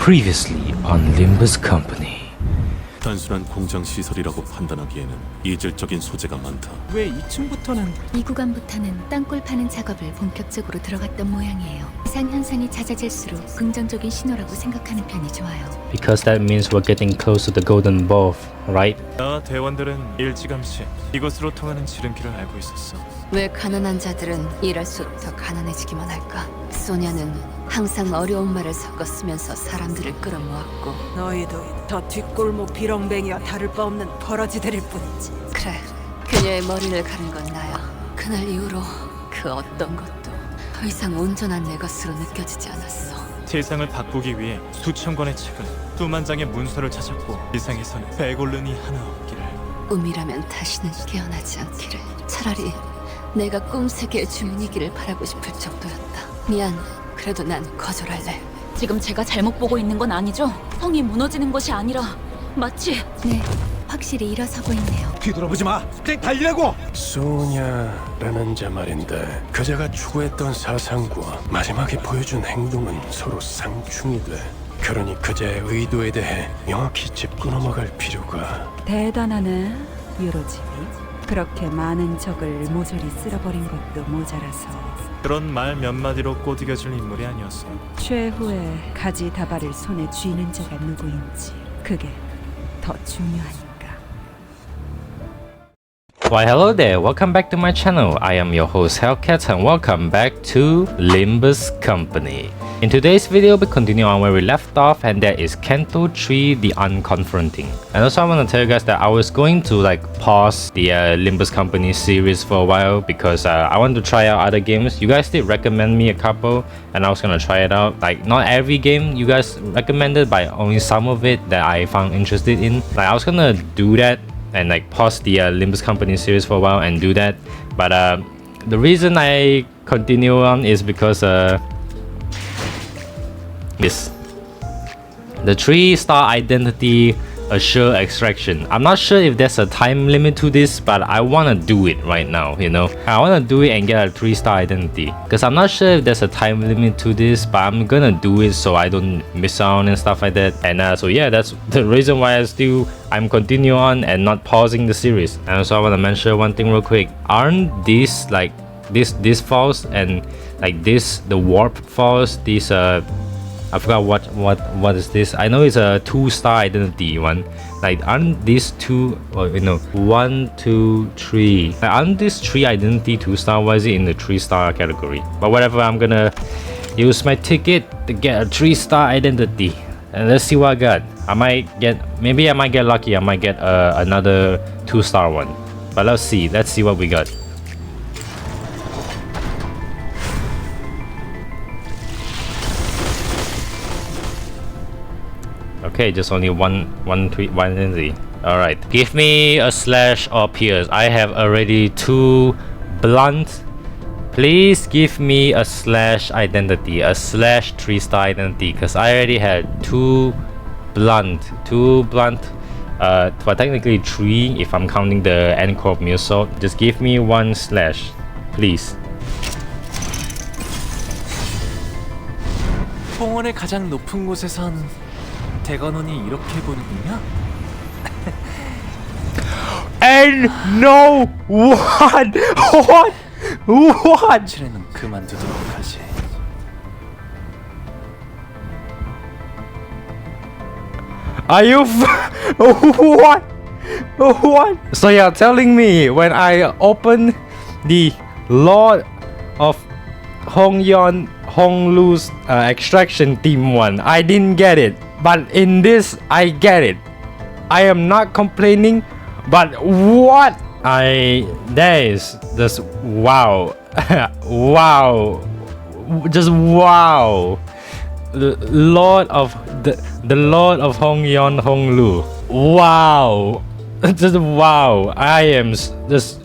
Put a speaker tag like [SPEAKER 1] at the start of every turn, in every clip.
[SPEAKER 1] Previously on Limbus Company.
[SPEAKER 2] 단순한 공장 시설이라고 판단하기에는 이질적인 소재가 많다.
[SPEAKER 3] 왜 2층부터는
[SPEAKER 4] 이 구간부터는 땅굴 파는 작업을 본격적으로 들어갔던 모양이에요. 이상 현상이 잦아질수록 긍정적인 신호라고 생각하는 편이 좋아요.
[SPEAKER 1] Because that means we're getting close to the golden ball, right?
[SPEAKER 3] 나와 대원들은 일찌감치 이곳으로 통하는 지름길을 알고 있었어.
[SPEAKER 5] 왜 가난한 자들은 일할수록 더 가난해지기만 할까? 소녀는 항상 어려운 말을 섞어 쓰면서 사람들을 끌어모았고,
[SPEAKER 6] 너희도 저 뒷골목 비렁뱅이와 다를 바 없는 버러지들일 뿐이지.
[SPEAKER 5] 그래, 그녀의 머리를 가른 건 나야. 그날 이후로 그 어떤 것도 더 이상 온전한 내 것으로 느껴지지 않았어.
[SPEAKER 3] 세상을 바꾸기 위해 수천 권의 책을, 수만 장의 문서를 찾았고 세상에서는 배골른이 하나 없기를.
[SPEAKER 5] 꿈이라면 다시는 깨어나지 않기를. 차라리 내가 꿈세계의 주인이기를 바라고 싶을 정도였다. 미안, 그래도 난 거절할래.
[SPEAKER 7] 지금 제가 잘못 보고 있는 건 아니죠? 성이 무너지는 것이 아니라 마치
[SPEAKER 4] 네, 확실히 일어서고 있네요.
[SPEAKER 8] 뒤돌아보지 마! 그냥 달리라고!
[SPEAKER 9] 소냐라는 자 말인데 그자가 추구했던 사상과 마지막에 보여준 행동은 서로 상충이 돼. 그러니 그자의 의도에 대해 명확히 짚고 넘어갈 필요가.
[SPEAKER 6] 대단하네, 유로짐이. 그렇게 많은 적을 모조리 쓸어버린 것도 모자라서
[SPEAKER 3] 그런 말 몇 마디로 꼬드겨줄 인물이 아니었어.
[SPEAKER 6] 최후의 가지다발을 손에 쥐는 자가 누구인지 그게 더 중요하니까.
[SPEAKER 1] Why hello there, welcome back to my channel. I am your host Hellcat and welcome back to Limbus Company. In today's video we continue on where we left off, and that is Canto 3 the Unconfronting. And also I want to tell you guys that I was going to pause the Limbus Company series for a while because I want to try out other games. You guys did recommend me a couple and I was gonna try it out. Not every game you guys recommended, but only some of it that I found interested in. I was gonna do that and pause the Limbus Company series for a while and do that, but the reason I continue on is because this, the 3-star identity assure extraction. I'm not sure if there's a time limit to this, but I want to do it right now, you know. I want to do it and get a 3-star identity because I'm not sure if there's a time limit to this, but I'm gonna do it so I don't miss out and stuff like that. And so yeah, that's the reason why I'm continuing on and not pausing the series. And so I want to mention one thing real quick. Aren't these this false and the warp false, these I forgot what is this. I know it's a 2-star identity one. Aren't these two, or 1, 2, 3? Aren't these 3 identity 2-star? Why is it in the 3-star category? But whatever, I'm gonna use my ticket to get a 3-star identity. And let's see what I got. Maybe I might get lucky. I might get another 2-star one. But let's see what we got. Okay, just only one identity. Alright, give me a slash or pierce. I have already 2 blunt. Please give me a slash identity, a slash 3-star identity, because I already had 2 blunt. But technically 3 if I'm counting the Corp missile. Just give me 1 slash, please.
[SPEAKER 3] 봉원의 가장 높은 곳에선 대건원이 이렇게 보는군요.
[SPEAKER 1] And no, what?
[SPEAKER 3] 칠에는 그만두도록 하지.
[SPEAKER 1] Are you what? What? So you're telling me when I open the Lord of Honglu's extraction team 1, I didn't get it, but in this I get it. I am not complaining, but what? That is just wow. Wow, just wow. The Lord of Honglu. Wow. Just wow. I am just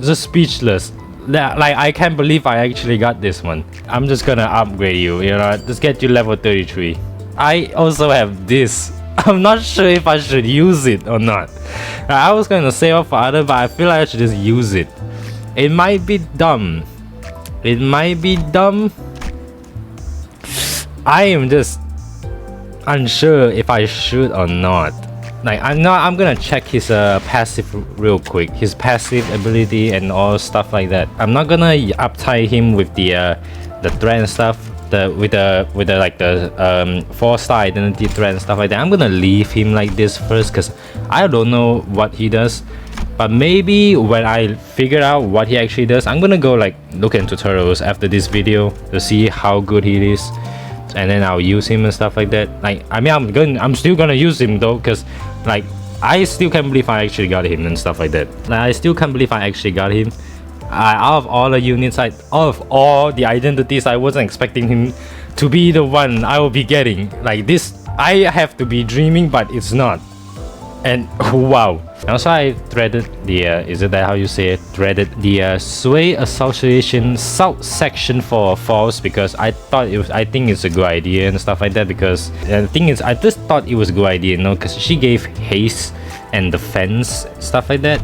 [SPEAKER 1] speechless. I can't believe I actually got this one. I'm just gonna upgrade you, just get you level 33. I also have this. I'm not sure if I should use it or not. I was gonna save up for other, but I feel like I should just use it. It might be dumb. I am just unsure if I should or not. Like I'm gonna check his passive real quick, his passive ability and all stuff like that. I'm not gonna uptie him with the threat and stuff, with the like the 4-star identity threat and stuff like that. I'm gonna leave him like this first because I don't know what he does. But maybe when I figure out what he actually does, I'm gonna go like look at tutorials after this video to see how good he is, and then I'll use him and stuff like that. Like I mean, I'm still gonna use him though, because like I still can't believe I actually got him and stuff like that. Like I still can't believe I actually got him. Out of all the units, out of all the identities, I wasn't expecting him to be the one I will be getting. Like this, I have to be dreaming, but it's not. And wow. Also, I threaded the is it that how you say it? Threaded the Sway Association South section for false, because I think it's a good idea and stuff like that. Because the thing is, I just thought it was a good idea, you know, because she gave haste and defense, stuff like that.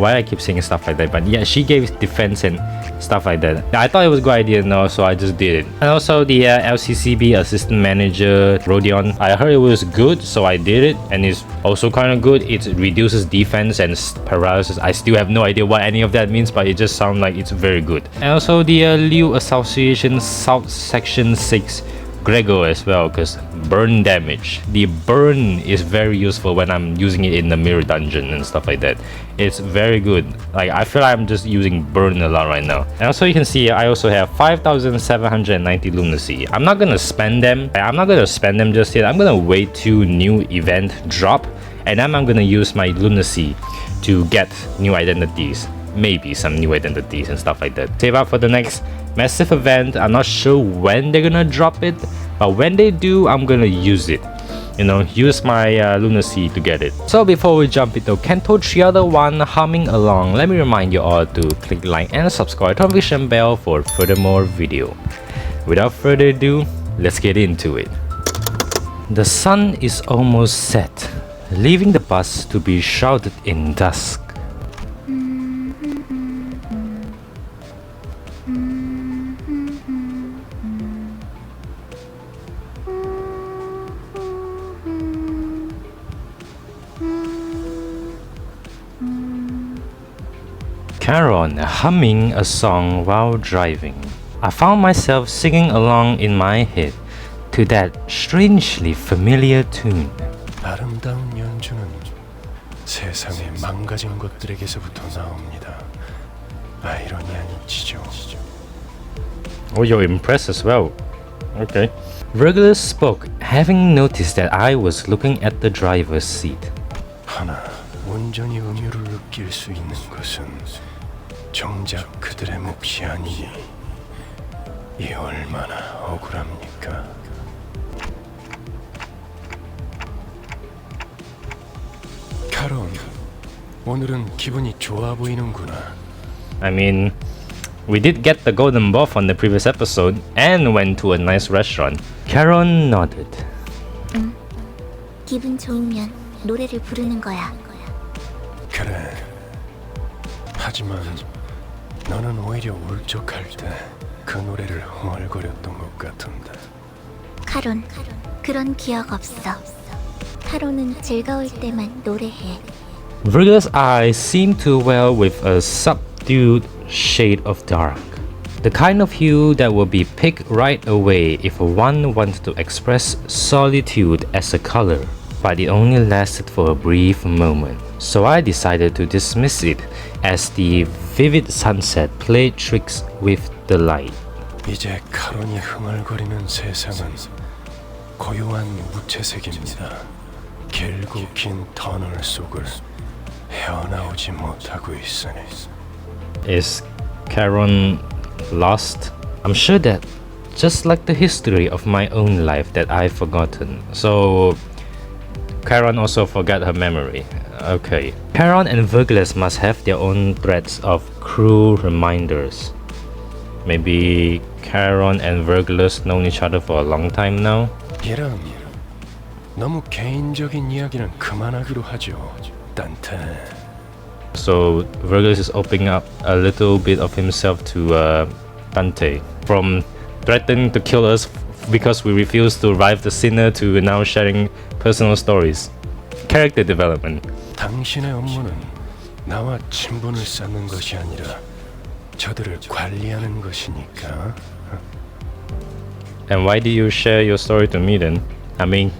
[SPEAKER 1] Why I keep saying stuff like that, but yeah, she gave defense and stuff like that. I thought it was a good idea, no, so I just did it. And also the LCCB assistant manager Rodion, I heard it was good, so I did it, and it's also kind of good. It reduces defense and paralysis. I still have no idea what any of that means, but it just sounds like it's very good. And also the Liu Association South Section 6 Gregor as well, because burn damage. The burn is very useful when I'm using it in the mirror dungeon and stuff like that. It's very good. Like I feel like I'm just using burn a lot right now. And also you can see I also have 5,790 lunacy. I'm not gonna spend them. I'm not gonna spend them just yet. I'm gonna wait till new event drop, and then I'm gonna use my lunacy to get new identities. Maybe some new identities and stuff like that. Save up for the next massive event. I'm not sure when they're gonna drop it, but when they do, I'm gonna use it. You know, use my lunacy to get it. So before we jump into Canto 301 humming along, let me remind you all to click like and subscribe to the notification bell for furthermore video. Without further ado, let's get into it. The sun is almost set, leaving the bus to be shrouded in dusk. Charon humming a song while driving. I found myself singing along in my head to that strangely familiar tune.
[SPEAKER 9] 아름다운 연주는 세상의 망가진 것들에게서부터 나옵니다. 아이러니한 이치죠.
[SPEAKER 1] Oh, you're impressed as well. Okay. Regulus spoke, having noticed that I was looking at the driver's seat.
[SPEAKER 9] 하나, 온전히 음유를 느낄 수 있는 것은 정작 그들의 몫이 아니니 이 얼마나 억울합니까? 카론, 오늘은 기분이 좋아 보이는구나.
[SPEAKER 1] I mean, we did get the golden buff on the previous episode and went to a nice restaurant. Charon nodded.
[SPEAKER 10] 기분 좋으면 노래를 부르는 거야.
[SPEAKER 9] 그래. 하지만 너는 오히려 울적할 때 그 노래를 흥얼거렸던 것 같은데.
[SPEAKER 10] 카론, 그런 기억 없어. 카론은 즐거울 때만 노래해.
[SPEAKER 1] Virgil's eyes seemed to well with a subdued shade of dark. The kind of hue that would be picked right away if one wanted to express solitude as a color. But it only lasted for a brief moment. So I decided to dismiss it as the vivid sunset played tricks with the light.
[SPEAKER 9] 이제 카론이 흥얼거리는 세상은 고요한 무채색입니다. 길고 긴 터널 속을 헤어나오지 못하고 있으니.
[SPEAKER 1] Is Charon lost? I'm sure that just like the history of my own life that I've forgotten. So Charon also forgot her memory. Okay. Charon and Virgilus must have their own threads of cruel reminders. Maybe Charon and Virgilus known each other for a long time now?
[SPEAKER 9] 이런 너무 개인적인 이야기는 그만하기로 하죠. 딴테.
[SPEAKER 1] So Virgilus is opening up a little bit of himself to Dante, from threatening to kill us because we refuse to drive the sinner to now sharing personal stories. Character development.
[SPEAKER 9] 당신의 업무는 나와 친분을 쌓는 것이 아니라 저들을 관리하는 것이니까.
[SPEAKER 1] And why do you share your story to me then? I mean,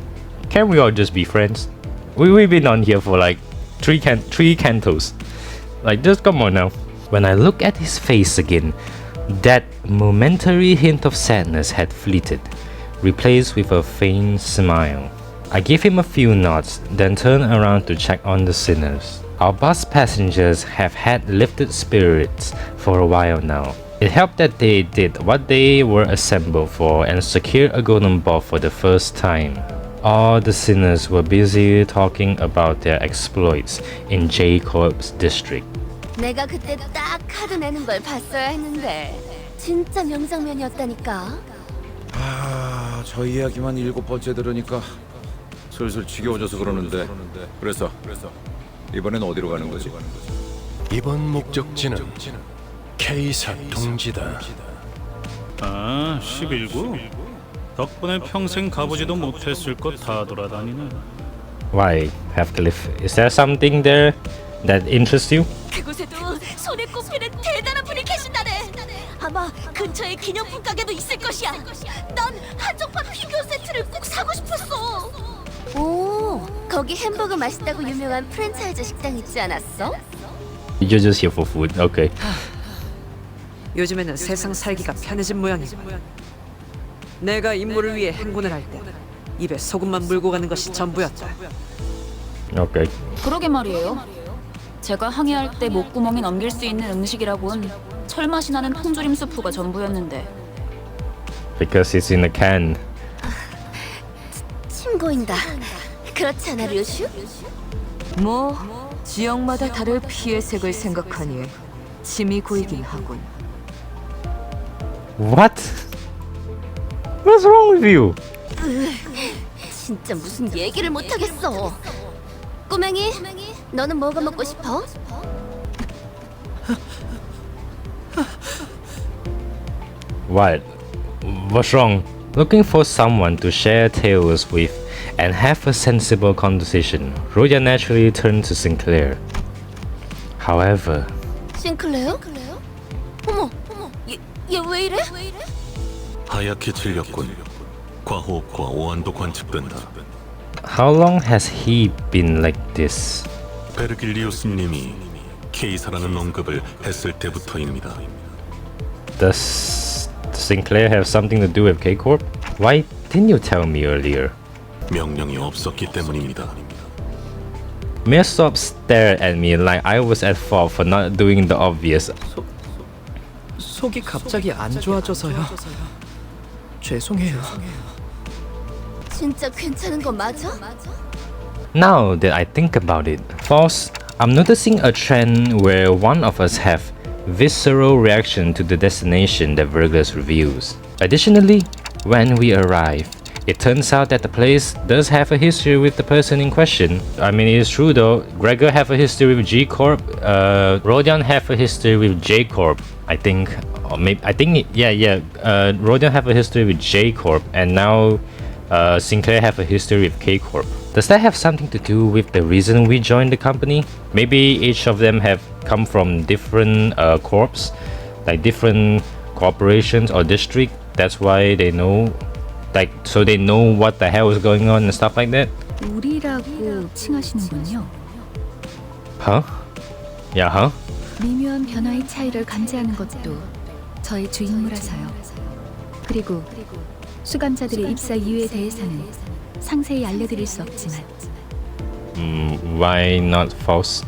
[SPEAKER 1] can't we all just be friends? We've been on here for like three cantos. Like, just come on now. When I look at his face again, that momentary hint of sadness had fleeted, replaced with a faint smile. I give him a few nods, then turn around to check on the sinners. Our bus passengers have had lifted spirits for a while now. It helped that they did what they were assembled for and secured a golden ball for the first time. All the sinners were busy talking about their exploits in J-Corp's district.
[SPEAKER 5] 내가 그때 딱 카드 내는 걸 봤어야 했는데 진짜 명장면이었다니까.
[SPEAKER 8] 아, 저 이야기만 7번째 들으니까 슬슬 지겨워져서 그러는데. 그래서 이번엔 어디로 가는 거지?
[SPEAKER 9] 이번 목적지는 K사 동지다.
[SPEAKER 11] 아, 11구? 덕분에 평생 가보지도 못했을 것 다 돌아다니네.
[SPEAKER 1] Why, Heathcliff? Is there something there that interests you?
[SPEAKER 7] 그곳에도 손에 꼽히는 대단한 분이 계신다네. 아마 근처에 기념품 가게도 있을 것이야. 난 한정판 피규어 세트를 꼭 사고 싶었어.
[SPEAKER 5] 오, 거기 햄버거 맛있다고 유명한 프랜차이즈 식당 있지 않았어?
[SPEAKER 1] You're just here for food. Okay.
[SPEAKER 12] 요즘에는 세상 살기가 편해진 모양이지. 내가 임무를 위해 행군을 할 때 입에 소금만 물고 가는 것이 전부였다.
[SPEAKER 1] Okay.
[SPEAKER 7] 그러게 말이에요. 제가 항해할 때 목구멍에 넘길 수 있는 음식이라곤 철맛이 나는 통조림 수프가 전부였는데.
[SPEAKER 1] Because it's in a can.
[SPEAKER 5] 침 고인다. 그렇지 않아, 류슈?
[SPEAKER 13] 뭐 지역마다 다를 피의 색을 생각하니 침이 고이긴 하군.
[SPEAKER 1] What? What's wrong with you?
[SPEAKER 5] 진짜 무슨 얘기를 못 하겠어. 꼬맹이, 너는 뭐가 먹고 싶어?
[SPEAKER 1] What? What's wrong? Looking for someone to share tales with and have a sensible conversation, Rhoda naturally turned to Sinclair. However,
[SPEAKER 5] 싱클레어? 어머, 얘 왜 이래?
[SPEAKER 2] 하얗게 질렸군. 과호흡과 오한도 관측된다.
[SPEAKER 1] how long has he been like this?
[SPEAKER 2] 베르길리우스님이 K사라는 언급을 했을 때부터입니다.
[SPEAKER 1] Does Sinclair have something to do with K-Corp? Why didn't you tell me earlier?
[SPEAKER 2] 명령이 없었기 때문입니다.
[SPEAKER 1] Millsop stared at me like I was at fault for not doing the obvious.
[SPEAKER 12] 속이 갑자기 안 좋아져서요. 죄송해요.
[SPEAKER 5] 진짜 괜찮은 거 맞아?
[SPEAKER 1] Now that I think about it, False, I'm noticing a trend where one of us have visceral reaction to the destination that Vergus reveals. Additionally, when we arrive, it turns out that the place does have a history with the person in question. I mean, it is true though. Gregor have a history with G Corp. Rodion have a history with J Corp. I think, or maybe Rodion have a history with J Corp, and now Sinclair have a history with K Corp. Does that have something to do with the reason we joined the company? Maybe each of them have come from different corps, like different corporations or district. That's why they know. Like, so they know what the hell is going on and stuff like that?
[SPEAKER 4] 우리라고 칭하시는군요.
[SPEAKER 1] Huh? Yeah, huh?
[SPEAKER 4] 미묘한 변화의 차이를 감지하는 것도 저의 주임무라서요. 그리고 수감자들의 입사 이유에 대해서는 상세히 알려드릴 수 없지만
[SPEAKER 1] Why not false?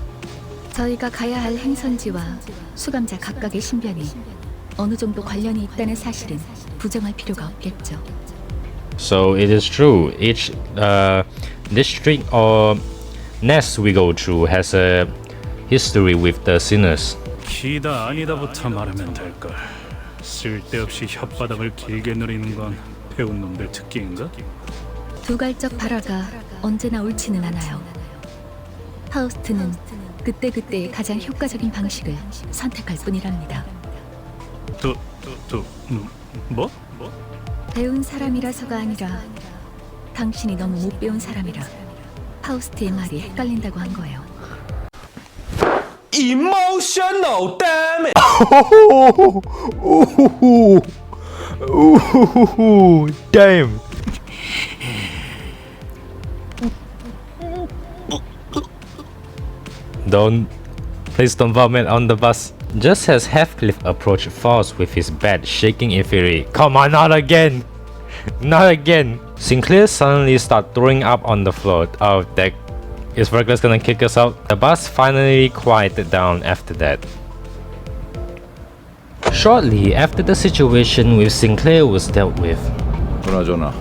[SPEAKER 4] 저희가 가야 할 행선지와 수감자 각각의 신변이 어느 정도 관련이 있다는 사실은 부정할 필요가 없겠죠.
[SPEAKER 1] So it is true. Each district or nest we go through has a history with the sinners.
[SPEAKER 11] 기다 아니다부터 말하면 될걸. 쓸데없이 혓바닥을 길게 누리는 건 배운 놈들 특기인가?
[SPEAKER 4] 두갈적 발화가 언제나 옳지는 않아요. 파우스트는 그때그때의 가장 효과적인 방식을 선택할 뿐이랍니다.
[SPEAKER 11] 뭐?
[SPEAKER 4] 배운 사람이라서가 아니라 당신이 너무 못 배운 사람이라 파우스트의 말이 헷갈린다고 한 거예요.
[SPEAKER 14] Emotional damage.
[SPEAKER 1] Damn. Please don't vomit on the bus. Just as Heathcliff approached Falls with his bat shaking in fury. Come on, not again! Not again! Sinclair suddenly started throwing up on the floor. Oh, that is Verglas gonna kick us out? The bus finally quieted down after that. Shortly after the situation with Sinclair was dealt with.
[SPEAKER 8] 그나저나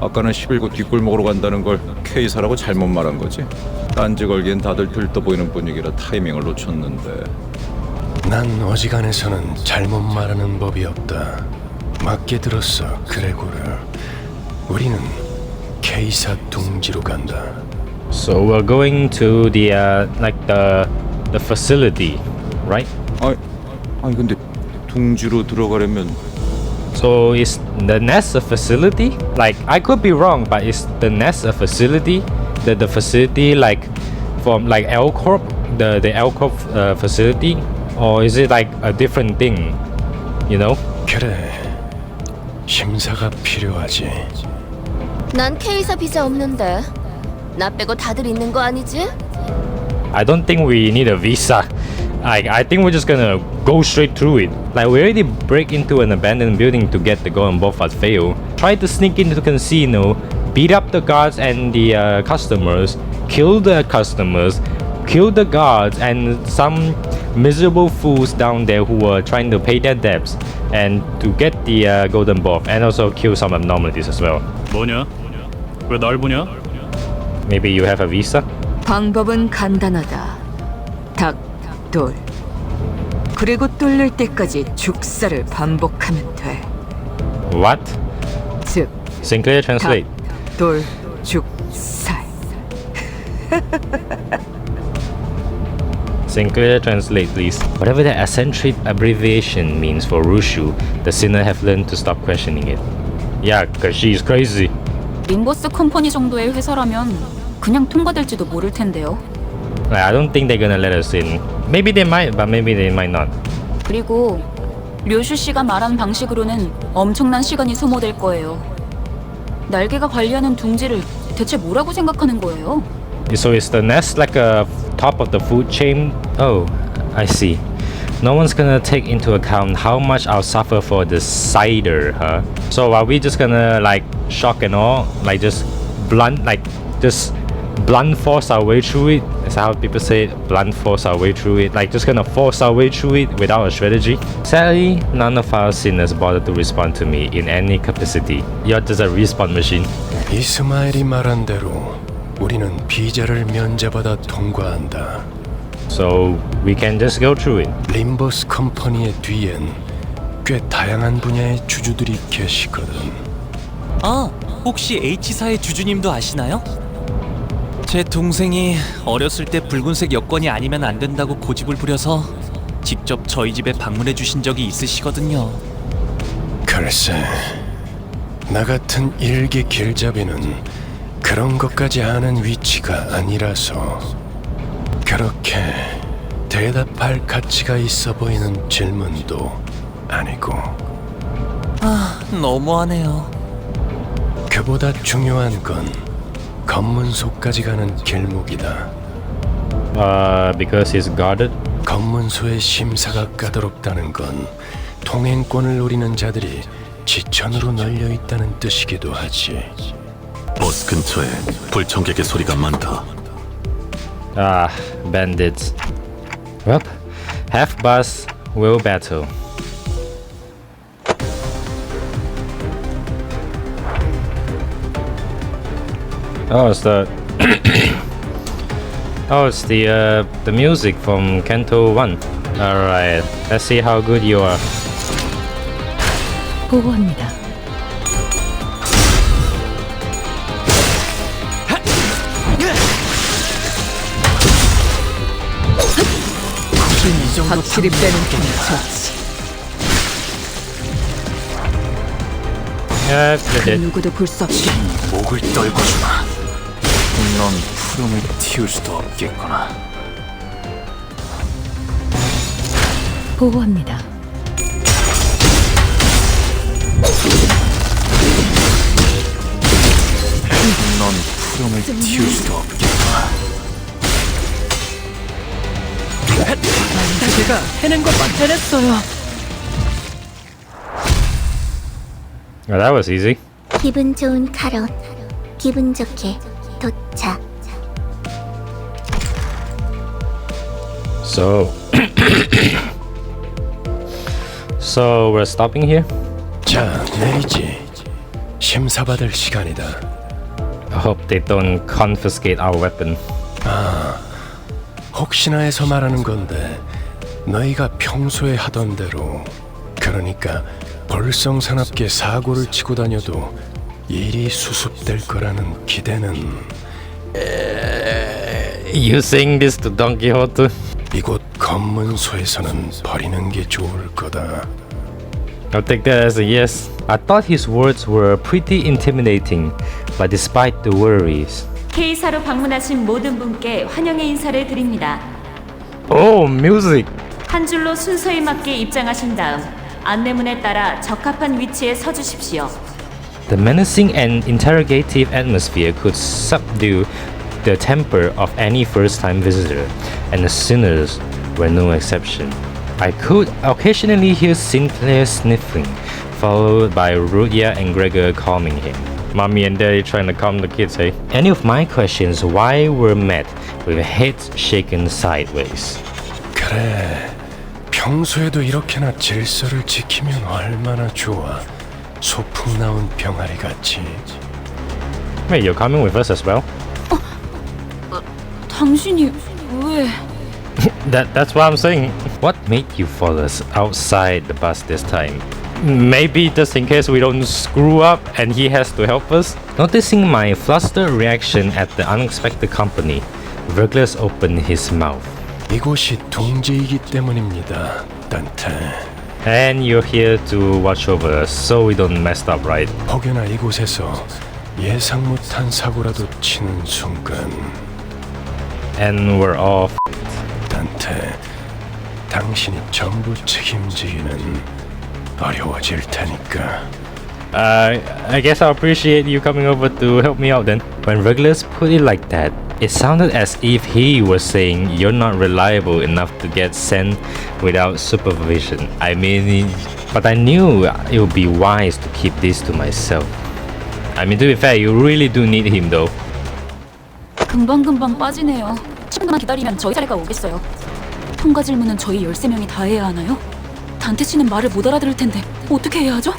[SPEAKER 8] 아까는 11구 뒷골목으로 간다는 걸 K사라고 잘못 말한 거지? 딴지 걸기엔 다들 들떠 보이는 분위기라 타이밍을 놓쳤는데.
[SPEAKER 9] 난 어지간해서는 잘못 말하는 법이 없다. 맞게 들었어, 그레고르. 우리는 K사 둥지로 간다.
[SPEAKER 1] So we're going to the like the facility, right?
[SPEAKER 8] 아니 근데 둥지로 들어가려면.
[SPEAKER 1] So is the nest a facility? Like I could be wrong, but is the nest a facility? The facility like from like Corp, the Corp facility, or is it like a different thing? You know?
[SPEAKER 9] 그래, 심사가 필요하지.
[SPEAKER 7] 난 K사 비자 없는데. 나 빼고 다들 있는 거 아니지?
[SPEAKER 1] I don't think we need a visa. I think we're just gonna go straight through it. Like we already break into an abandoned building to get the goal and both of us fail. Try to sneak into the casino, beat up the guards and the customers, kill the customers, kill the guards and some miserable fools down there who were trying to pay their debts, and to get the golden buff, and also kill some abnormalities as well.
[SPEAKER 11] 뭐냐? 왜 날 보냐?
[SPEAKER 1] Maybe you have a visa?
[SPEAKER 13] 방법은 간단하다. 닭, 돌. 그리고 뚫릴 때까지 죽살을 반복하면 돼.
[SPEAKER 1] What?
[SPEAKER 13] 즉,
[SPEAKER 1] Sinclair translate.
[SPEAKER 13] 닭, 돌, 죽살.
[SPEAKER 1] Sinclair translate please. Whatever the eccentric abbreviation means for Rushu, the sinner have learned to stop questioning it. Yeah, cause she's crazy.
[SPEAKER 15] 림버스 컴퍼니 정도의 회사라면 그냥 통과될지도 모를 텐데요.
[SPEAKER 1] I don't think they're gonna let us in. Maybe they might, but maybe they might not.
[SPEAKER 15] 그리고 류슈 씨가 말한 방식으로는 엄청난 시간이 소모될 거예요. 날개가 관리하는 둥지를 대체 뭐라고 생각하는 거예요?
[SPEAKER 1] So is the nest like a top of the food chain? Oh, I see. No one's gonna take into account how much I'll suffer for the cider, huh? So are we just gonna like shock and all, like just blunt force our way through it? Is that how people say it? Blunt force our way through it? Like just gonna force our way through it without a strategy? Sadly, none of our sinners bothered to respond to me in any capacity. You're just a respawn machine.
[SPEAKER 9] 이스마엘이 말한 대로 우리는 비자를 면제받아 통과한다.
[SPEAKER 1] So we can just go through it.
[SPEAKER 9] 림버스 컴퍼니의 뒤엔 꽤 다양한 분야의 주주들이 계시거든.
[SPEAKER 16] 아, 혹시 H사의 주주님도 아시나요? 제 동생이 어렸을 때 붉은색 여권이 아니면 안 된다고 고집을 부려서 직접 저희 집에 방문해 주신 적이 있으시거든요.
[SPEAKER 9] 글쎄, 나 같은 일개 길잡이는 그런 것까지 아는 위치가 아니라서 그렇게 대답할 가치가 있어 보이는 질문도 아니고.
[SPEAKER 16] 아, 너무하네요.
[SPEAKER 9] 그보다 중요한 건 검문소까지 가는 길목이다.
[SPEAKER 1] Because he's guarded?
[SPEAKER 9] 검문소의 심사가 까다롭다는 건 통행권을 노리는 자들이 지천으로 널려 있다는 뜻이기도 하지.
[SPEAKER 2] 버스 근처에 불청객의 소리가 많다.
[SPEAKER 1] Ah, bandits. Well, half bus will battle. Oh, it's the oh, it's the music from Canto 1. All right, let's see how good you are.
[SPEAKER 4] 보고합니다.
[SPEAKER 13] 확실히 빼는 게 좋지. 그 누구도 볼 수 없게
[SPEAKER 11] 목을 떨궈주마. 넌 푸름을 틔울 수도 없겠구나.
[SPEAKER 4] 보호합니다.
[SPEAKER 11] 넌 푸름을 틔울 수도 없겠구나.
[SPEAKER 13] 제가 해낸 것만 해냈어요.
[SPEAKER 1] Oh, that was easy.
[SPEAKER 10] 기분 좋은 카론. 기분 좋게 도착.
[SPEAKER 1] So, so we're stopping here.
[SPEAKER 9] 자, 내리지. 심사받을 시간이다.
[SPEAKER 1] I hope they don't confiscate our weapon.
[SPEAKER 9] 아, 혹시나 해서 말하는 건데 너희가 평소에 하던 대로, 그러니까 볼성사납게 사고를 치고 다녀도 일이 수습될 거라는 기대는.
[SPEAKER 1] You saying this to Don Quixote?
[SPEAKER 9] 이곳 검문소에서는 버리는 게 좋을 거다.
[SPEAKER 1] I'll take that as a yes. I thought his words were pretty intimidating, but despite the worries.
[SPEAKER 17] K사로 방문하신 모든 분께 환영의 인사를 드립니다.
[SPEAKER 1] Oh, music!
[SPEAKER 17] 한 줄로 순서에 맞게 입장하신 다음 안내문에 따라 적합한 위치에 서주십시오.
[SPEAKER 1] The menacing and interrogative atmosphere could subdue the temper of any first-time visitor, and the sinners were no exception. I could occasionally hear Sinclair sniffling, followed by Rudia and Gregor calming him. Mommy and Daddy trying to calm the kids, hey? Any of my questions why were met with heads shaken sideways.
[SPEAKER 9] 그래, 평소에도 이렇게나 질서를 지키면 얼마나 좋아. 소풍 나온 병아리 같이.
[SPEAKER 1] Wait, you're coming with us as well?
[SPEAKER 15] 당신이 왜?
[SPEAKER 1] That's what I'm saying. What made you follow us outside the bus this time? Maybe just in case we don't screw up and he has to help us? Noticing my flustered reaction at the unexpected company, Verglas opened his mouth.
[SPEAKER 9] 이곳이 동지이기 때문입니다, 단테.
[SPEAKER 1] And you're here to watch over us so we don't mess up, right?
[SPEAKER 9] 혹여나 이곳에서 예상 못한 사고라도 치는 순간.
[SPEAKER 1] And we're all
[SPEAKER 9] 단테, 당신이 전부 책임지기는 어려워질 테니까.
[SPEAKER 1] I guess I appreciate you coming over to help me out then. When Verglas put it like that, it sounded as if he was saying you're not reliable enough to get sent without supervision. I mean, but I knew it would be wise to keep this to myself. I mean, to be fair, you really do need him though.
[SPEAKER 15] 금방금방 빠지네요. 10분만 기다리면 저희 차례가 오겠어요. 통과 질문은 저희 13명이 다 해야 하나요? 단테 씨는 말을 못 알아들을 텐데 어떻게 해야 하죠?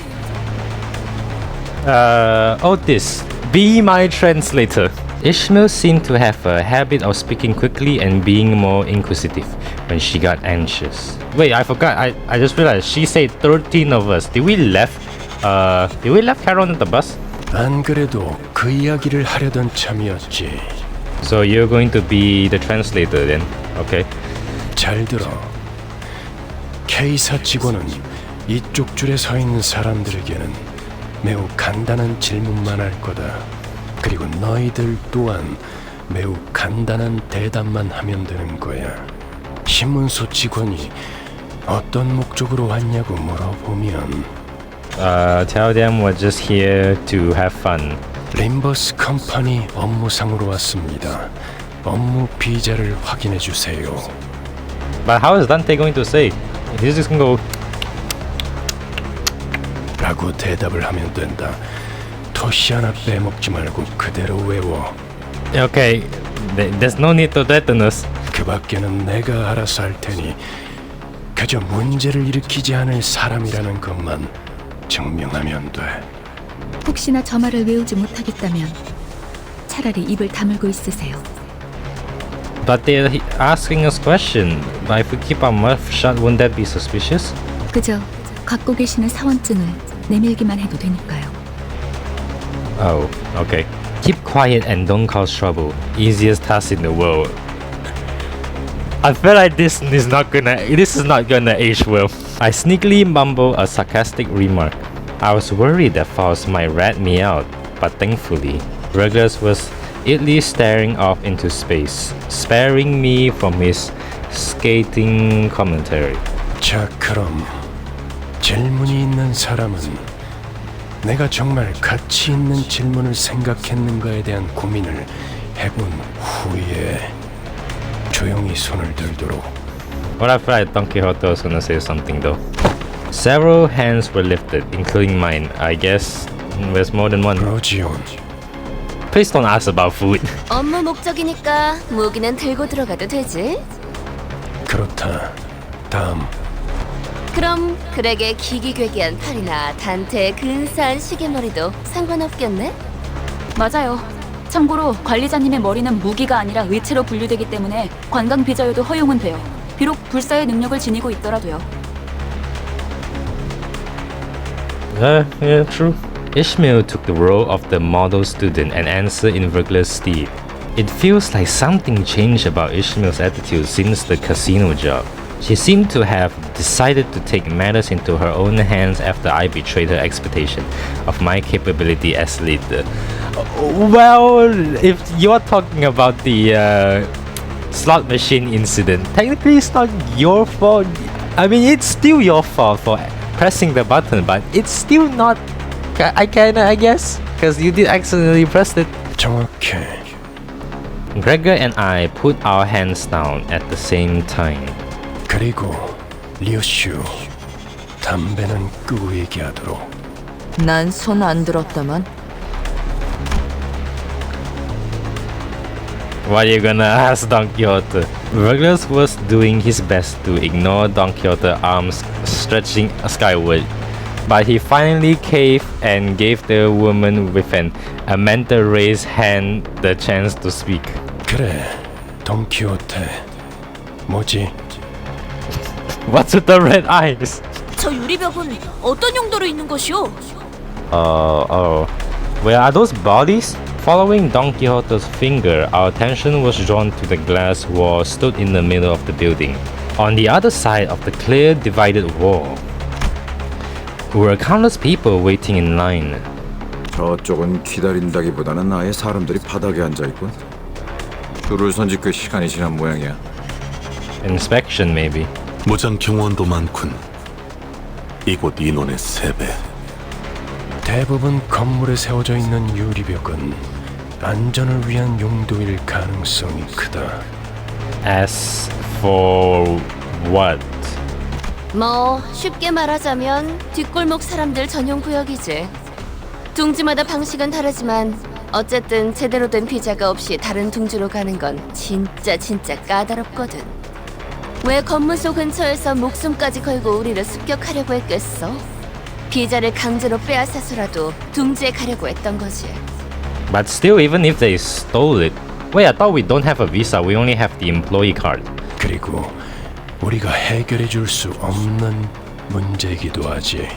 [SPEAKER 1] Otis, be my translator. Ishmael seemed to have a habit of speaking quickly and being more inquisitive when she got anxious. Wait, I forgot. I just realized she said 13 of us. Did we left Caron at the bus?
[SPEAKER 9] 안 그래도 그 이야기를 하려던 참이었지.
[SPEAKER 1] So you're going to be the translator then? Okay.
[SPEAKER 9] 잘 들어. K사 직원은 이쪽 줄에 서 있는 사람들에게는 매우 간단한 질문만 할 거다. 그리고 너희들 또한 매우 간단한 대답만 하면 되는 거야. 신문소 직원이 어떤 목적으로 왔냐고 물어보면
[SPEAKER 1] tell them we're just here to have fun.
[SPEAKER 9] 림버스 컴퍼니 업무상으로 왔습니다. 업무 비자를 확인해 주세요.
[SPEAKER 1] But how is Dante going to say? He's just gonna go
[SPEAKER 9] 라고 대답을 하면 된다. 토시 하나 빼먹지 말고 그대로 외워.
[SPEAKER 1] Okay, there's no need to threaten us.
[SPEAKER 9] 그 밖에는 내가 알아서 할 테니 그저 문제를 일으키지 않을 사람이라는 것만 증명하면 돼.
[SPEAKER 4] 혹시나 저 말을 외우지 못하겠다면 차라리 입을 다물고 있으세요.
[SPEAKER 1] But they're asking us questions. But if we keep our mouth shut, won't that be suspicious?
[SPEAKER 4] 그저 갖고 계시는 사원증을 내밀기만 해도 되니까요.
[SPEAKER 1] Oh, okay. Keep quiet and don't cause trouble. Easiest task in the world. I feel like this is not gonna age well. I sneakily mumble a sarcastic remark. I was worried that Faust might rat me out, but thankfully, Regulus was idly staring off into space, sparing me from his scathing commentary.
[SPEAKER 9] 자, 그럼 질문이 있는 사람은 내가 정말 가치 있는 질문을 생각했는가에 대한 고민을 해본 후에 조용히 손을 들도록.
[SPEAKER 1] What I feel like Don Quixote was gonna say something though. Several hands were lifted, including mine. I guess there's more than one. Please don't ask about food.
[SPEAKER 7] 업무 목적이니까 무기는 들고 들어가도 되지?
[SPEAKER 9] 그렇다. 다음.
[SPEAKER 7] 그럼 그에게 기기괴기한 팔이나 단테의 근사한 시계머리도 상관없겠네?
[SPEAKER 15] 맞아요. 참고로 관리자님의 머리는 무기가 아니라 의체로 분류되기 때문에 관광 비자여도 허용은 돼요. 비록 불사의 능력을 지니고 있더라도요.
[SPEAKER 1] Yeah, true. Ishmael took the role of the model student and answered in Regulus' stead. It feels like something changed about Ishmael's attitude since the casino job. She seemed to have decided to take matters into her own hands after I betrayed her expectation of my capability as leader. Well, if you're talking about the slot machine incident, technically it's not your fault. I mean, it's still your fault for pressing the button, but it's still not. I guess, because you did accidentally press it.
[SPEAKER 9] 정확해.
[SPEAKER 1] Gregor and I put our hands down at the same time.
[SPEAKER 9] 그리고 리오슈, 담배는 끄고 얘기하도록.
[SPEAKER 5] 난 손 안 들었다만.
[SPEAKER 1] What are you gonna ask Don Quixote? Regulus was doing his best to ignore Don Quixote's arms stretching skyward, but he finally caved and gave the woman with an manta raised hand the chance to speak.
[SPEAKER 9] 그래, 돈키호테. 뭐지?
[SPEAKER 1] What's with the red eyes?
[SPEAKER 7] 저 유리벽은 어떤 용도로 있는 것이오?
[SPEAKER 1] Well, are those bodies? Following Don Quixote's finger, our attention was drawn to the glass wall stood in the middle of the building. On the other side of the clear divided wall were countless people waiting in line.
[SPEAKER 8] 저쪽은 기다린다기보다는 아예 사람들이 바닥에 앉아있군. 줄을 선지 꽤 시간이 지난 모양이야.
[SPEAKER 1] Inspection, maybe.
[SPEAKER 2] 무장 경호원도 많군. 이곳 인원의 3배.
[SPEAKER 9] 대부분 건물에 세워져 있는 유리벽은 안전을 위한 용도일 가능성이 크다.
[SPEAKER 1] As for what?
[SPEAKER 7] 뭐 쉽게 말하자면 뒷골목 사람들 전용 구역이지. 둥지마다 방식은 다르지만 어쨌든 제대로 된 비자가 없이 다른 둥지로 가는 건 진짜 까다롭거든. 왜 검문소 근처에서 목숨까지 걸고 우리를 습격하려고 했겠어? 비자를 강제로 빼앗아서라도 둥지에 가려고 했던 거지.
[SPEAKER 1] But still, even if they stole it, wait, I thought we don't have a visa. We only have the employee card.
[SPEAKER 9] 그리고 우리가 해결해 줄 수 없는 문제이기도 하지.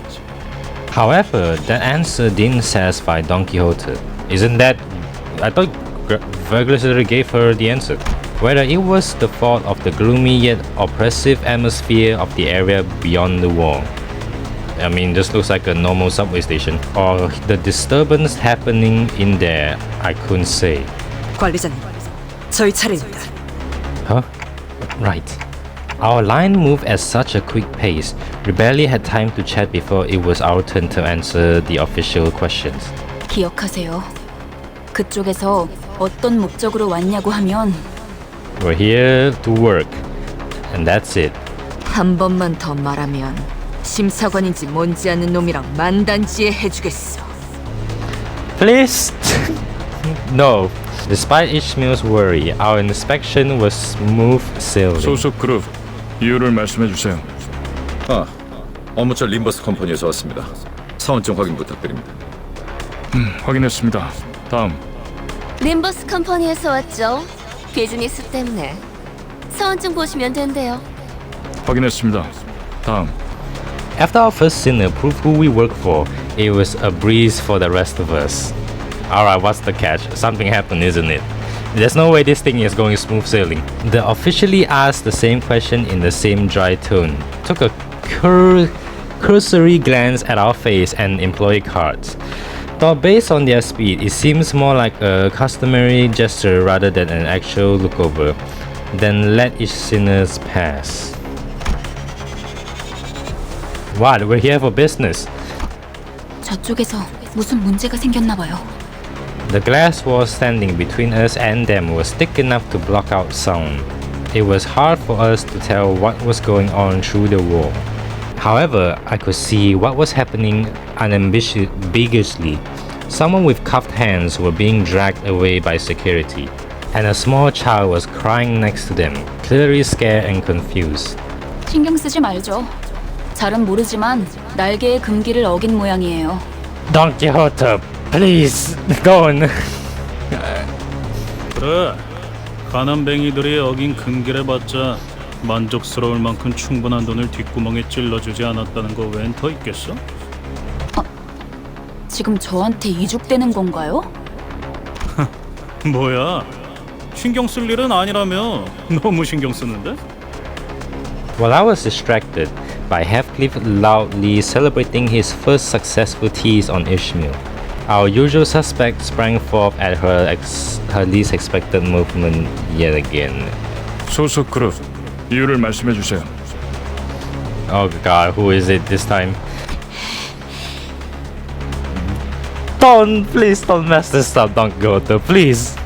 [SPEAKER 1] However, that answer didn't satisfy Don Quixote. Isn't that? I thought Regulus already gave her the answer. Whether it was the fault of the gloomy yet oppressive atmosphere of the area beyond the wall. I mean, this looks like a normal subway station. Or the disturbance happening in there, I couldn't say.
[SPEAKER 12] 관리자님, 저희 차례입니다.
[SPEAKER 1] Huh? Right. Our line moved at such a quick pace, we barely had time to chat before it was our turn to answer the official questions.
[SPEAKER 15] 기억하세요. 그쪽에서 어떤 목적으로 왔냐고 하면
[SPEAKER 1] We're here to work, and that's it.
[SPEAKER 5] 한 번만 더 말하면 심사관인지 뭔지 아는 놈이랑 만단지에 해주겠어.
[SPEAKER 1] Please? No. Despite Ishmael's worry, our inspection was smooth sailing.
[SPEAKER 18] 소속 그룹 이유를 말씀해 주세요.
[SPEAKER 8] 업무처 림버스 컴퍼니에서 왔습니다. 사원증 확인 부탁드립니다.
[SPEAKER 18] 확인했습니다. 다음.
[SPEAKER 7] 림버스 컴퍼니에서 왔죠. 비즈니스 때문에. 사원증 보시면 된대요.
[SPEAKER 18] 확인했습니다. 다음.
[SPEAKER 1] After our first sinner proved who we work for, it was a breeze for the rest of us. Alright, what's the catch? Something happened, isn't it? There's no way this thing is going smooth sailing. The officially asked the same question in the same dry tone. Took a cursory glance at our face and employee cards. Though based on their speed, it seems more like a customary gesture rather than an actual lookover. Then let each sinner pass. What? We're here for business.
[SPEAKER 15] 저쪽에서 무슨 문제가 생겼나 봐요.
[SPEAKER 1] The glass wall standing between us and them was thick enough to block out sound. It was hard for us to tell what was going on through the wall. However, I could see what was happening unambiguously. Someone with cuffed hands were being dragged away by security, and a small child was crying next to them, clearly scared and confused.
[SPEAKER 15] 신경 쓰지 말죠. 잘은 모르지만 날개의 금기를 어긴 모양이에요.
[SPEAKER 1] Don Quixote, please don't.
[SPEAKER 11] 그래, 가난뱅이들이 어긴 금길에 봤자 만족스러울 만큼 충분한 돈을 뒷구멍에 찔러주지 않았다는 거 웬 더 있겠어?
[SPEAKER 15] 지금 저한테 이죽되는 건가요?
[SPEAKER 11] 뭐야, 신경 쓸 일은 아니라며. 너무 신경 쓰는데?
[SPEAKER 1] While I was distracted by Heathcliff loudly celebrating his first successful tease on Ishmael, our usual suspect sprang forth at her least expected movement yet again.
[SPEAKER 18] 소속 그룹 이유를 말씀해 주세요.
[SPEAKER 1] Oh god, who is it this time? Please don't mess this up, Don Quixote, please.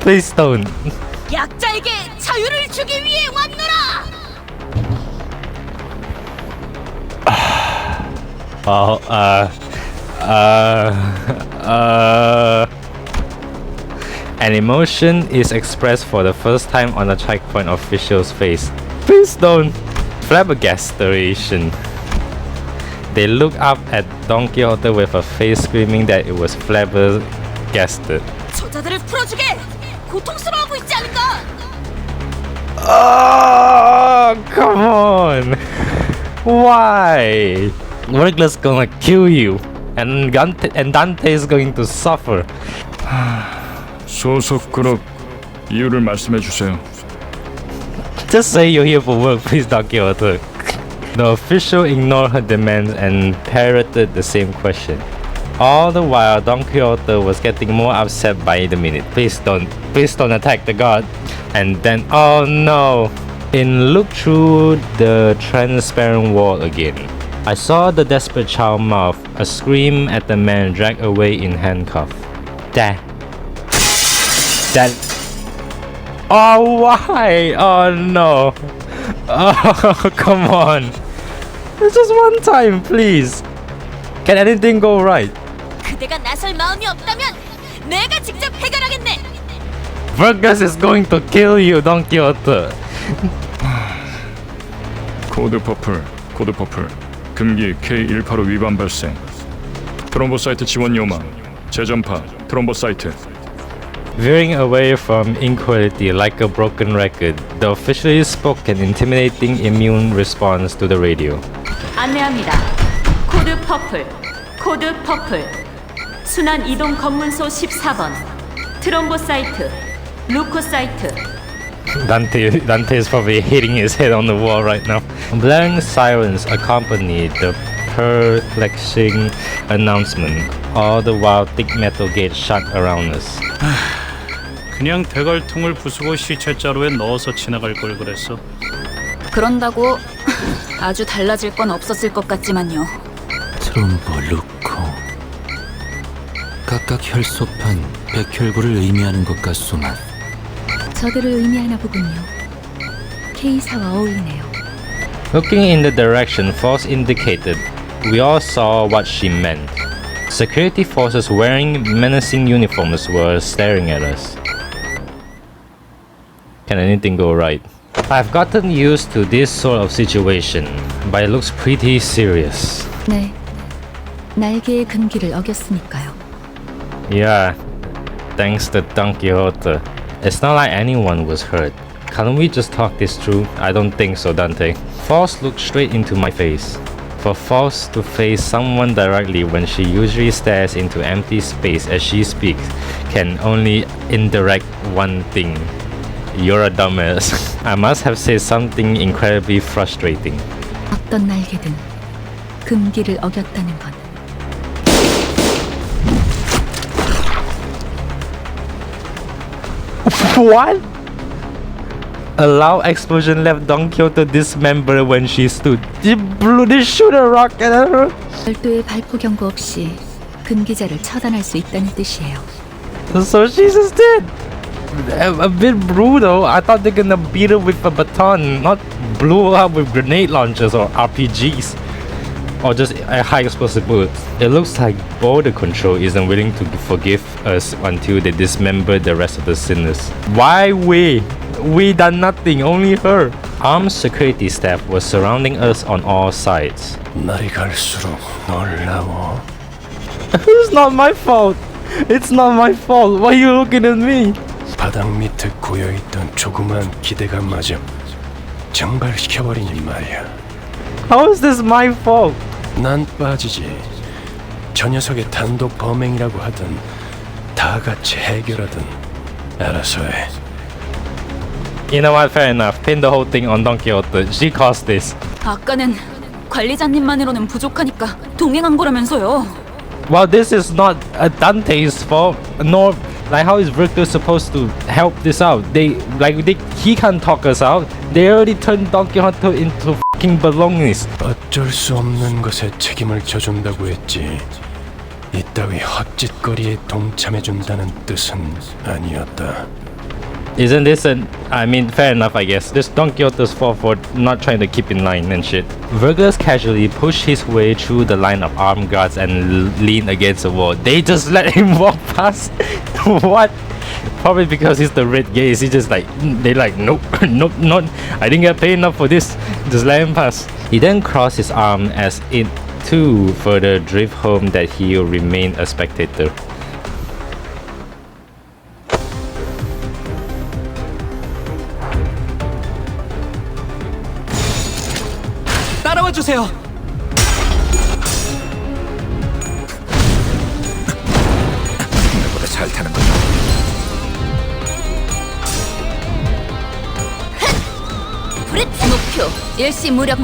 [SPEAKER 1] Please don't.
[SPEAKER 7] 약자에게 자유를 주기 위해 왔노라.
[SPEAKER 1] An emotion is expressed for the first time on a checkpoint official's face. Please don't. Flabbergastation. They look up at Don Quixote with a face screaming that it was flabbergasted.
[SPEAKER 7] 저자들을 풀어주게. 고통스러워하고 있지 않은가?
[SPEAKER 1] Oh, come on. Why? Wergler's gonna kill you, and Dante is going to suffer.
[SPEAKER 18] 소속 그룹 이유를 말씀해 주세요.
[SPEAKER 1] Just say you're here for work, please, Don Quixote. The official ignored her demands and parroted the same question. All the while, Don Quixote was getting more upset by the minute. Please don't attack the god. And then, oh no! Look through the transparent wall again. I saw the desperate child mouth a scream at the man dragged away in handcuffs. That. Oh, why? Oh no. Oh, come on. It's just one time, please. Can anything go right?
[SPEAKER 7] 그대가 나설 마음이 없다면 내가 직접 해결하겠네.
[SPEAKER 1] Vargas is going to kill you, Don Quixote.
[SPEAKER 18] 코드 퍼플. 금기 K185 위반 발생. 트롬보사이트 지원 요망. 재전파 트롬보사이트.
[SPEAKER 1] Veering away from inequality like a broken record, the officially spoke an intimidating immune response to the radio.
[SPEAKER 17] 안내합니다. 코드 퍼플. 순환 이동 검문소 14번. 트롬보사이트, 루코사이트.
[SPEAKER 1] Dante is probably hitting his head on the wall right now. Blaring sirens accompanied the perplexing announcement, all the while thick metal gates shut around us.
[SPEAKER 11] 그냥 대갈통을 부수고 시체자루에 넣어서 지나갈 걸 그랬어.
[SPEAKER 15] 그런다고 아주 달라질 건 없었을 것 같지만요.
[SPEAKER 19] 트롬보 루코. 각각 혈소판 백혈구를 의미하는 것 같소만.
[SPEAKER 4] 저들을 의미하나 보군요. K사와 어울리네요.
[SPEAKER 1] Looking in the direction Foss indicated, we all saw what she meant. Security forces wearing menacing uniforms were staring at us. Can anything go right? I've gotten used to this sort of situation, but it looks pretty serious.
[SPEAKER 4] 네, 날개의 금기를 어겼으니까요.
[SPEAKER 1] Yeah, thanks to Don Quixote. It's not like anyone was hurt. Can't we just talk this through? I don't think so, Dante. Foss looked straight into my face. For Foss to face someone directly when she usually stares into empty space as she speaks can only indirect one thing. You're a dumbass. I must have said something incredibly frustrating.
[SPEAKER 4] 어떤 날개든 금기를 어겼다는 건
[SPEAKER 1] What? A loud explosion left Don Quixote dismembered when she stood. They shoot a rocket at her.
[SPEAKER 4] 별도의 발포 경고 없이 금기자를 처단할 수 있다는 뜻이에요.
[SPEAKER 1] So she's just dead. A bit brutal. I thought they're gonna beat her with a baton, not blow her up with grenade launchers or RPGs. Or just a high explosive bullets. It looks like border control isn't willing to forgive us until they dismember the rest of the sinners. Why we? We done nothing, only her. Armed security staff was surrounding us on all sides.
[SPEAKER 9] 날이 갈수록 놀라워.
[SPEAKER 1] It's not my fault. It's not my fault. Why are you looking at me?
[SPEAKER 9] 바닥 밑에 고여있던 조그만 기대감마저 증발시켜버리니 말이야.
[SPEAKER 1] How is this my fault?
[SPEAKER 9] 난 빠지지. 저 녀석의 단독 범행이라고 하든 다 같이 해결하든 알아서 해.
[SPEAKER 1] You know what? Fair enough. Pin the whole thing on Don Quixote. She caused this.
[SPEAKER 15] 아까는 관리자님만으로는 부족하니까 동행한 거라면서요.
[SPEAKER 1] Well, this is not Dante's fault, nor like how is Victor supposed to help this out? He can't talk us out. They already turned Don Quixote into fucking belongings.
[SPEAKER 9] 어쩔 수 없는 것에 책임을 져준다고 했지. 이따위 헛짓거리에 동참해준다는 뜻은 아니었다.
[SPEAKER 1] Isn't this fair enough, I guess. This Don Quixote's fault for not trying to keep in line and shit. Vergus casually pushed his way through the line of armed guards and leaned against the wall. They just let him walk past? What? Probably because he's the red gaze. He just they nope, nope, not. I didn't get paid enough for this. Just let him pass. He then crossed his arm as it too further drove home that he'll remain a spectator.
[SPEAKER 16] 따라와 주세요.
[SPEAKER 8] 내보다 잘 타는 거야.
[SPEAKER 7] 목표 일시 무력화.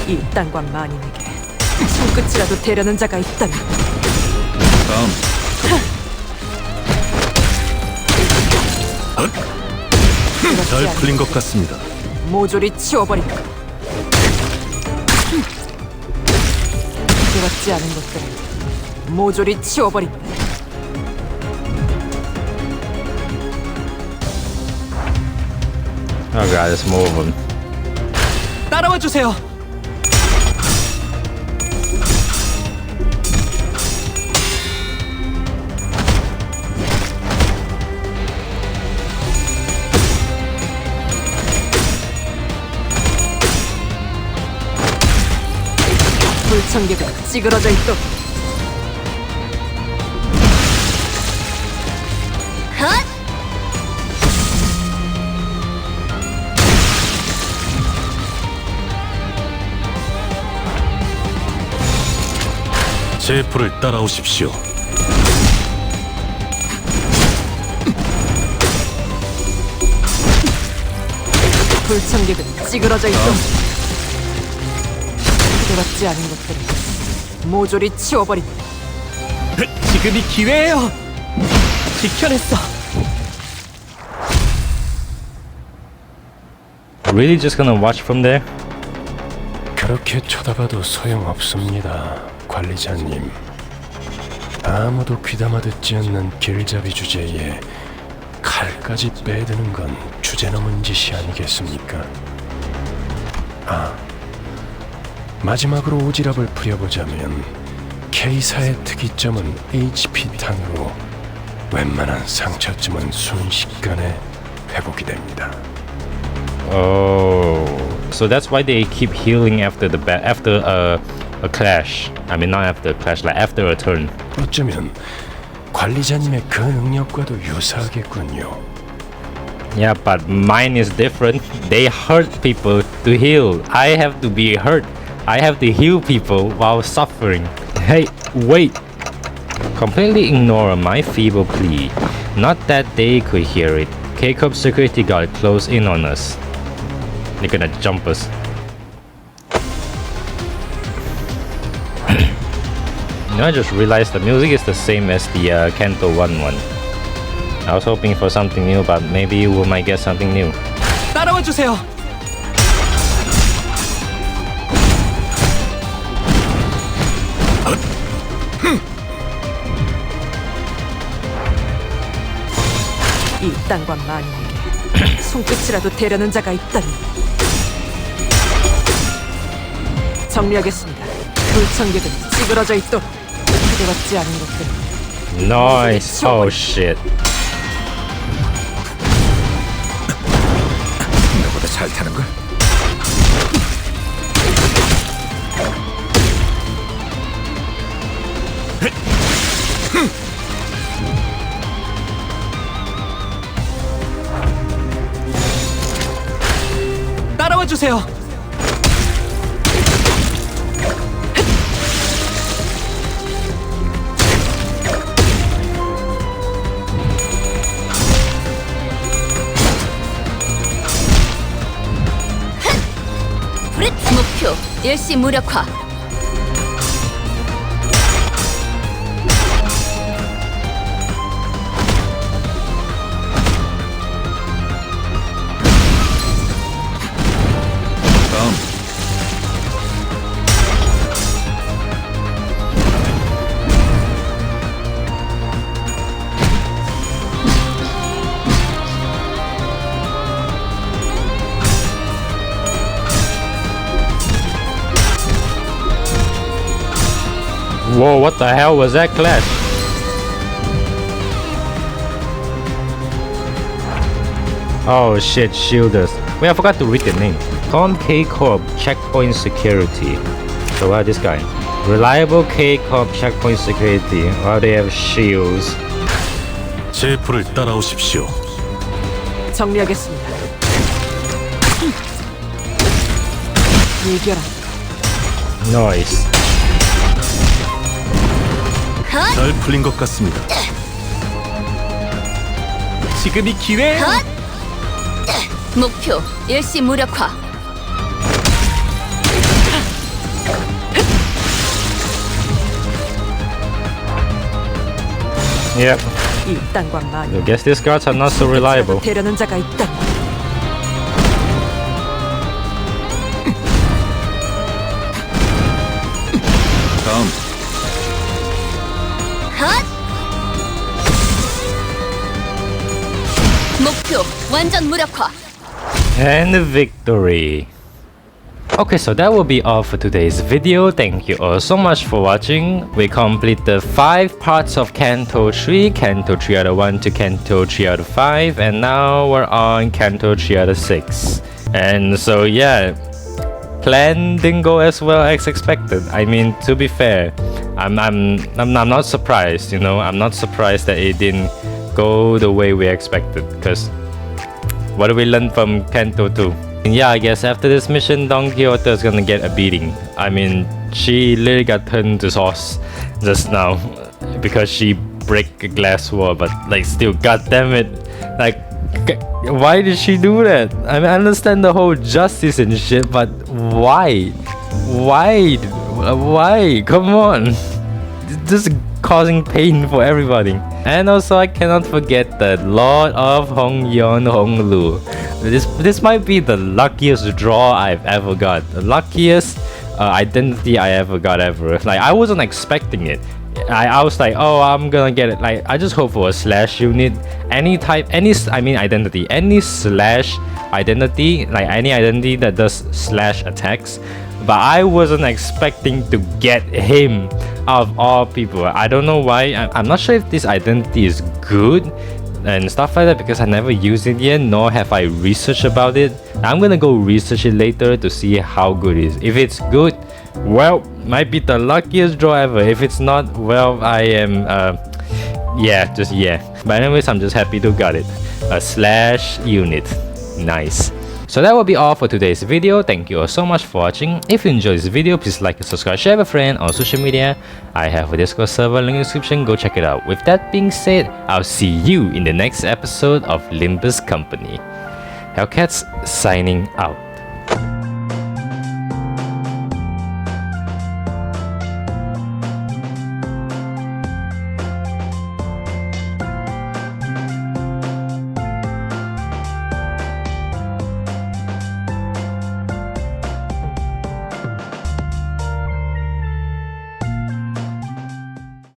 [SPEAKER 12] 이 땅과 만인에게 손끝이라도 대려는 자가 있다면
[SPEAKER 2] 잘 풀린 것 같습니다.
[SPEAKER 12] 모조리 치워버린다. 그렇지 않은 것들은 모조리 치워버린다.
[SPEAKER 1] Oh god, there's more of them.
[SPEAKER 16] 따라와 주세요.
[SPEAKER 12] 불청객은 찌그러져 있도록.
[SPEAKER 2] 제 풀을 따라오십시오.
[SPEAKER 12] 불청객은 찌그러져 있도록. 그렇지 않은 것들은 모조리 치워버린다.
[SPEAKER 16] 지금이 기회예요. 지켜냈어.
[SPEAKER 1] Really just gonna watch from there?
[SPEAKER 9] 그렇게 쳐다봐도 소용없습니다, 관리자님. 아무도 귀담아 듣지 않는 길잡이 주제에 칼까지 빼드는 건 주제넘은 짓이 아니겠습니까? 마지막으로 오지랖을 부려보자면 K사의 특이점은 HP탄으로 웬만한 상처쯤은 순식간에 회복이 됩니다.
[SPEAKER 1] Oh, so that's why they keep healing after a clash. I mean, not after a clash, like after a turn.
[SPEAKER 9] 어쩌면 관리자님의 그 능력과도 유사하겠군요.
[SPEAKER 1] Yeah, but mine is different. They hurt people to heal. I have to be hurt. I have to heal people while suffering. Hey, wait. completely ignore my feeble plea. Not that they could hear it. K-Corp security guard closed in on us. They're gonna jump us. I just realized the music is the same as the Canto 1 one. I was hoping for something new, but maybe we might get something new.
[SPEAKER 16] 따라와 주세요.
[SPEAKER 12] 이 땅과 만유에게 손끝이라도 대려는 자가 있다니. 정리하겠습니다. 불청객은 찌그러져 있도록 그대같지 않은 것들은
[SPEAKER 1] Nice. Oh shit.
[SPEAKER 8] 나보다 잘 타는 걸?
[SPEAKER 16] 따라와 주세요.
[SPEAKER 7] 목표 일시 무력화.
[SPEAKER 1] Whoa, what the hell was that clash? Oh shit, shielders. Wait, I forgot to read the name. K-Corp Checkpoint Security. So what this guy? Reliable K-Corp Checkpoint Security. Why they have shields?
[SPEAKER 2] 제 불을 따라오십시오.
[SPEAKER 12] 정리하겠습니다. 일결함.
[SPEAKER 1] Nice.
[SPEAKER 2] 잘 풀린 것 같습니다.
[SPEAKER 16] 지금이 기회예요.
[SPEAKER 7] 목표 일시 무력화.
[SPEAKER 1] Yep.
[SPEAKER 12] 이 땅과 만유.
[SPEAKER 1] I guess these guards are not so reliable.
[SPEAKER 12] 대려는 자가 있다니.
[SPEAKER 8] 다음.
[SPEAKER 7] 목표 완전 무력화.
[SPEAKER 1] And victory. Okay, so that will be all for today's video. Thank you all so much for watching. We completed 5 parts of Canto 3, Canto 3 out of 1 to Canto 3 out of 5, and now we're on Canto 3 out of 6. And so yeah, plan didn't go as well as expected. I mean, to be fair, I'm not surprised, you know. I'm not surprised that it didn't go the way we expected, because what do we learn from Canto 2? And yeah, I guess after this mission, Don Quixote is gonna get a beating. I mean, she literally got turned to sauce just now because she break a glass wall, but like still, god damn it, like why did she do that? I mean, I understand the whole justice and shit, but why? Come on, just causing pain for everybody. And also, I cannot forget the Lord of Hongyeon Honglu. This might be the luckiest draw I've ever got, the luckiest identity I ever got ever. Like, I wasn't expecting it. I was like, oh, I'm gonna get it. Like, I just hope for a slash unit, any type, identity, any slash identity, like any identity that does slash attacks. But I wasn't expecting to get him out of all people. I don't know why. I'm not sure if this identity is good and stuff like that, because I never used it yet, nor have I researched about it. I'm gonna go research it later to see how good it is. If it's good, well, might be the luckiest draw ever. If it's not, well, I am yeah. But anyways, I'm just happy to got it. A slash unit. Nice. So that will be all for today's video. Thank you all so much for watching. If you enjoyed this video, please like and subscribe, share with a friend on social media. I have a Discord server link in the description, go check it out. With that being said, I'll see you in the next episode of Limbus Company. Hellcats signing out.